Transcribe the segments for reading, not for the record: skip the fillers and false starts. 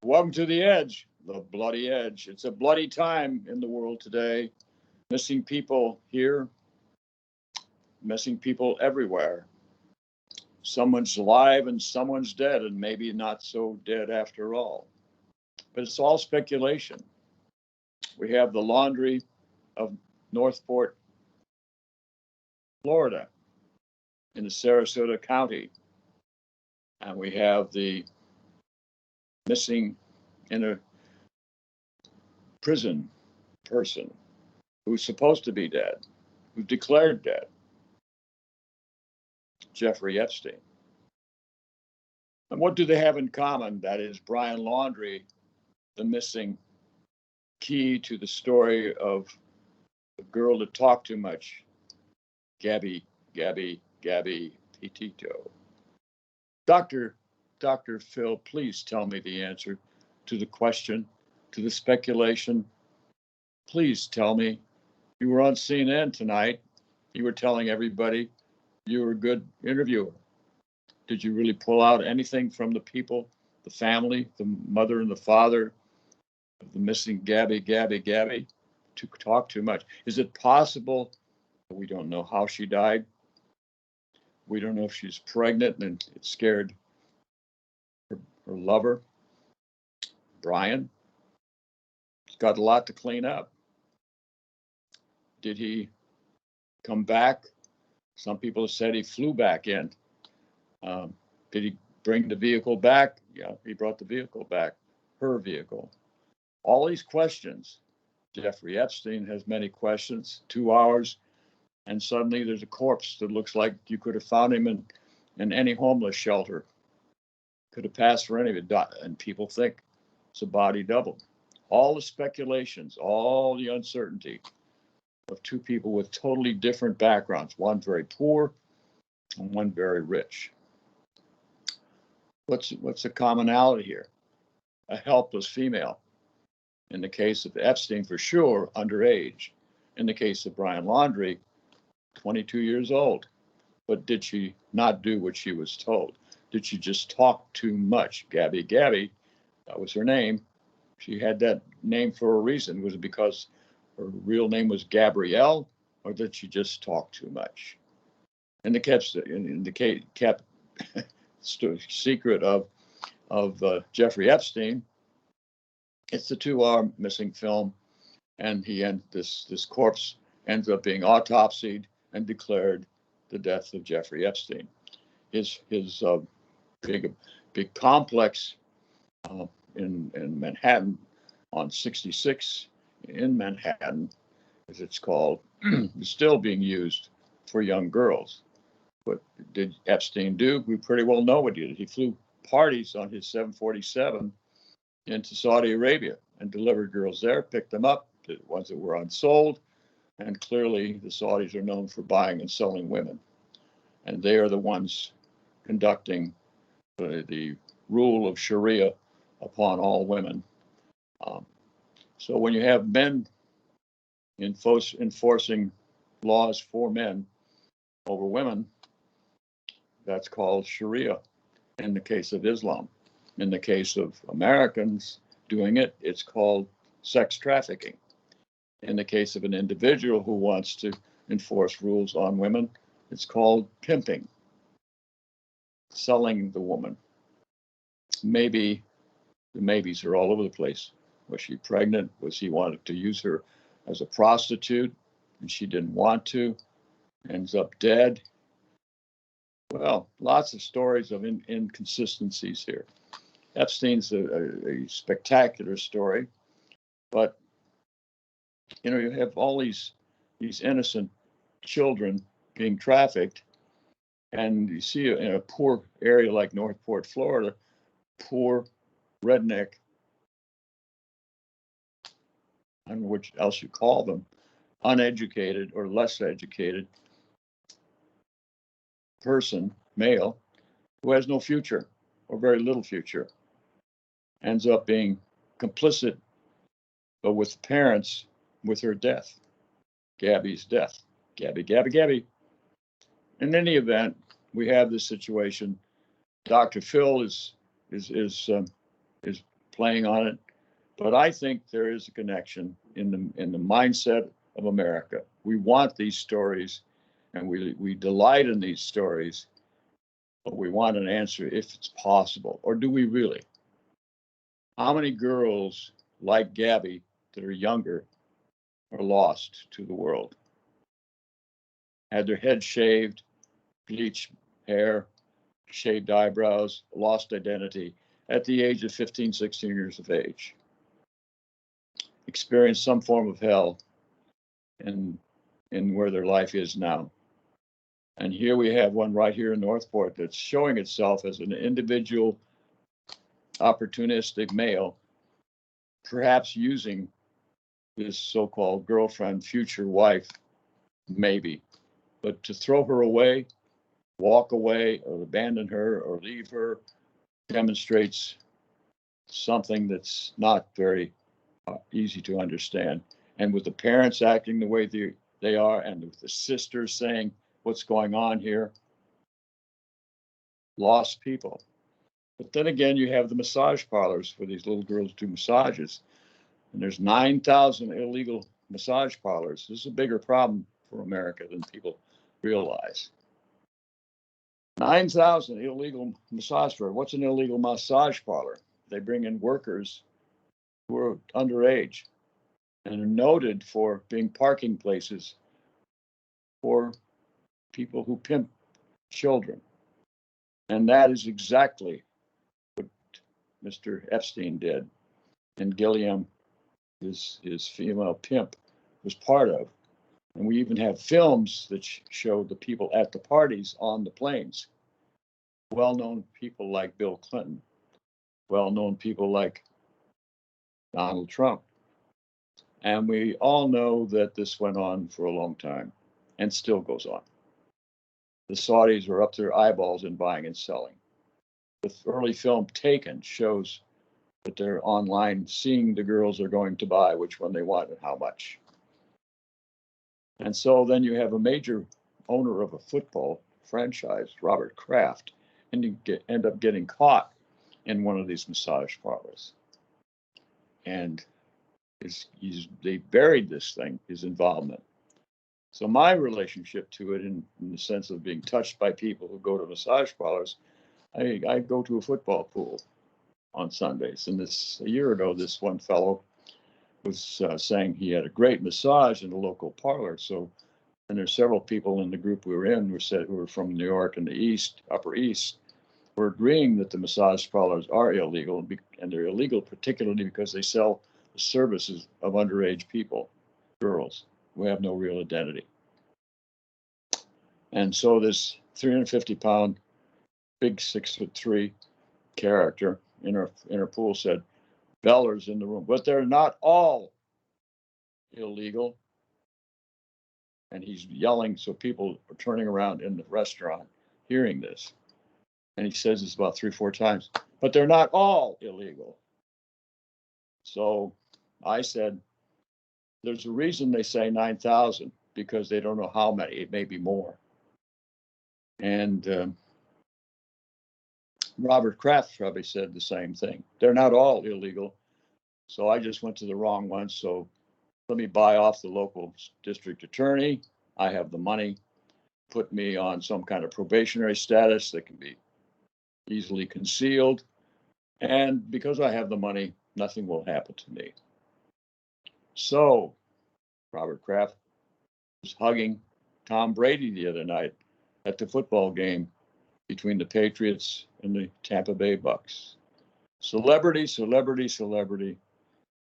Welcome to the edge, the bloody edge. It's a bloody time in the world today. Missing people here, missing people everywhere. Someone's alive and someone's dead, and maybe not so dead after all. But it's all speculation. We have the laundry of Northport, Florida, in the Sarasota County. And we have the missing in a prison person who's supposed to be dead, who's declared dead, Jeffrey Epstein. And what do they have in common? That is Brian Laundrie, the missing key to the story of the girl that talked too much, Gaby Petito. Dr. Phil, please tell me the answer to the question, to the speculation. Please tell me. You were on CNN tonight. You were telling everybody you were a good interviewer. Did you really pull out anything from the people, the family, the mother and the father of the missing Gaby, to talk too much? Is it possible? We don't know how she died. We don't know if she's pregnant and it scared her lover, Brian. He's got a lot to clean up. Did he come back? Some people have said he flew back in. Did he bring the vehicle back? Yeah, he brought the vehicle back, her vehicle. All these questions. Jeffrey Epstein has many questions. 2 hours, and suddenly there's a corpse that looks like you could have found him in any homeless shelter. Could have passed for any of it, and people think it's a body double. All the speculations, all the uncertainty of two people with totally different backgrounds, one very poor and one very rich. What's the commonality here? A helpless female. In the case of Epstein, for sure, underage. In the case of Brian Laundrie, 22 years old. But did she not do what she was told? Did she just talk too much? Gaby, that was her name. She had that name for a reason. Was it because her real name was Gabrielle, or did she just talk too much? In the secret of Jeffrey Epstein, it's the 2 hour missing film, and this corpse ends up being autopsied and declared the death of Jeffrey Epstein. His big complex in Manhattan on 66 in Manhattan, as it's called, is still being used for young girls. What did Epstein do? We pretty well know what he did. He flew parties on his 747 into Saudi Arabia and delivered girls there, picked them up, the ones that were unsold, and clearly the Saudis are known for buying and selling women. And they are the ones conducting the rule of Sharia upon all women. So when you have men enforcing laws for men over women, that's called Sharia in the case of Islam. In the case of Americans doing it, it's called sex trafficking. In the case of an individual who wants to enforce rules on women, it's called pimping, selling the woman. Maybe the maybes are all over the place. Was she pregnant? Was he wanted to use her as a prostitute and she didn't want to? Ends up dead. Well, lots of stories of inconsistencies here. Epstein's a spectacular story, but you have all these innocent children being trafficked, and you see in a poor area like Northport, Florida, poor redneck, I don't know what else you call them, uneducated or less educated person, male, who has no future or very little future, ends up being complicit, but with parents, with her death, Gaby's death. Gaby. In any event, we have this situation. Dr. Phil is playing on it. But I think there is a connection in the mindset of America. We want these stories, and we delight in these stories, but we want an answer if it's possible, or do we really? How many girls like Gaby that are younger are lost to the world? Had their head shaved, bleached hair, shaved eyebrows, lost identity at the age of 15, 16 years of age. Experienced some form of hell in where their life is now. And here we have one right here in Northport that's showing itself as an individual, opportunistic male, perhaps using this so-called girlfriend, future wife, maybe, but to throw her away, walk away, or abandon her, or leave her, demonstrates something that's not very easy to understand. And with the parents acting the way they are, and with the sisters saying, what's going on here? Lost people. But then again, you have the massage parlors where these little girls do massages. And there's 9,000 illegal massage parlors. This is a bigger problem for America than people realize. 9,000 illegal massage parlors. What's an illegal massage parlor? They bring in workers who are underage and are noted for being parking places for people who pimp children. And that is exactly what Mr. Epstein did. And Gilliam, his female pimp, was part of. And we even have films that show the people at the parties on the planes. Well-known people like Bill Clinton, well-known people like Donald Trump. And we all know that this went on for a long time and still goes on. The Saudis are up their eyeballs in buying and selling. The early film Taken shows that they're online seeing the girls are going to buy, which one they want and how much. And so then you have a major owner of a football franchise, Robert Kraft, and you end up getting caught in one of these massage parlors. And they buried this thing, his involvement. So my relationship to it, in the sense of being touched by people who go to massage parlors, I go to a football pool on Sundays. And a year ago, this one fellow was saying he had a great massage in a local parlor. So, and there's several people in the group we were in who were from New York and the East, Upper East, were agreeing that the massage parlors are illegal, and they're illegal particularly because they sell the services of underage people, girls who have no real identity. And so this 350-pound, big 6'3" character in our pool said, "Beller's in the room, but they're not all illegal." And he's yelling, so people are turning around in the restaurant hearing this. And he says this about 3 or 4 times, "But they're not all illegal." So I said, there's a reason they say 9,000, because they don't know how many. It may be more. And Robert Kraft probably said the same thing. They're not all illegal. So I just went to the wrong one. So let me buy off the local district attorney. I have the money. Put me on some kind of probationary status that can be easily concealed. And because I have the money, nothing will happen to me. So Robert Kraft was hugging Tom Brady the other night at the football game between the Patriots and the Tampa Bay Bucks. Celebrity, celebrity, celebrity,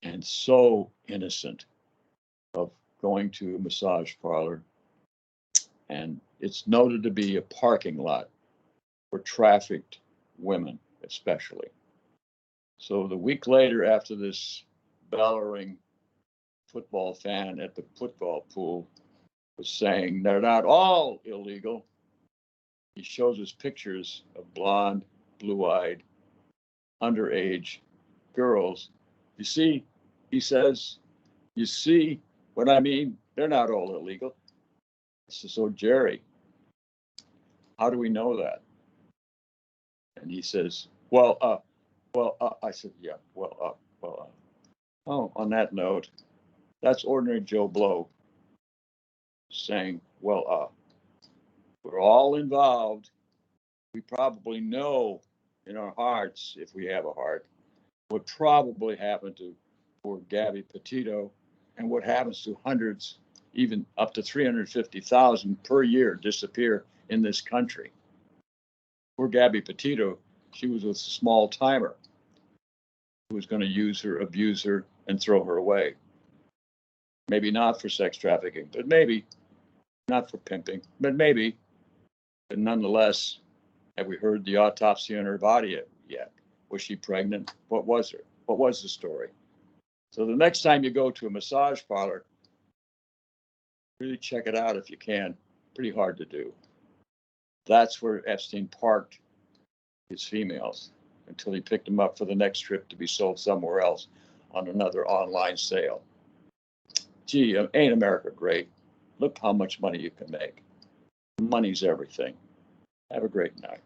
and so innocent of going to a massage parlor. And it's noted to be a parking lot for trafficked women, especially. So the week later, after this bellowing football fan at the football pool was saying they're not all illegal, he shows us pictures of blonde, blue-eyed, underage girls. You see, he says, you see what I mean? They're not all illegal. So Jerry, how do we know that? And he says, well, I said, yeah, Oh, on that note, that's ordinary Joe Blow saying, we're all involved. We probably know in our hearts, if we have a heart, what probably happened to poor Gaby Petito and what happens to hundreds, even up to 350,000 per year disappear in this country. Poor Gaby Petito, she was a small timer who was going to use her, abuse her, and throw her away. Maybe not for sex trafficking, but maybe not for pimping, but maybe. But nonetheless, have we heard the autopsy on her body yet? Was she pregnant? What was her? What was the story? So the next time you go to a massage parlor, really check it out if you can. Pretty hard to do. That's where Epstein parked his females until he picked them up for the next trip to be sold somewhere else on another online sale. Gee, ain't America great? Look how much money you can make. Money's everything. Have a great night.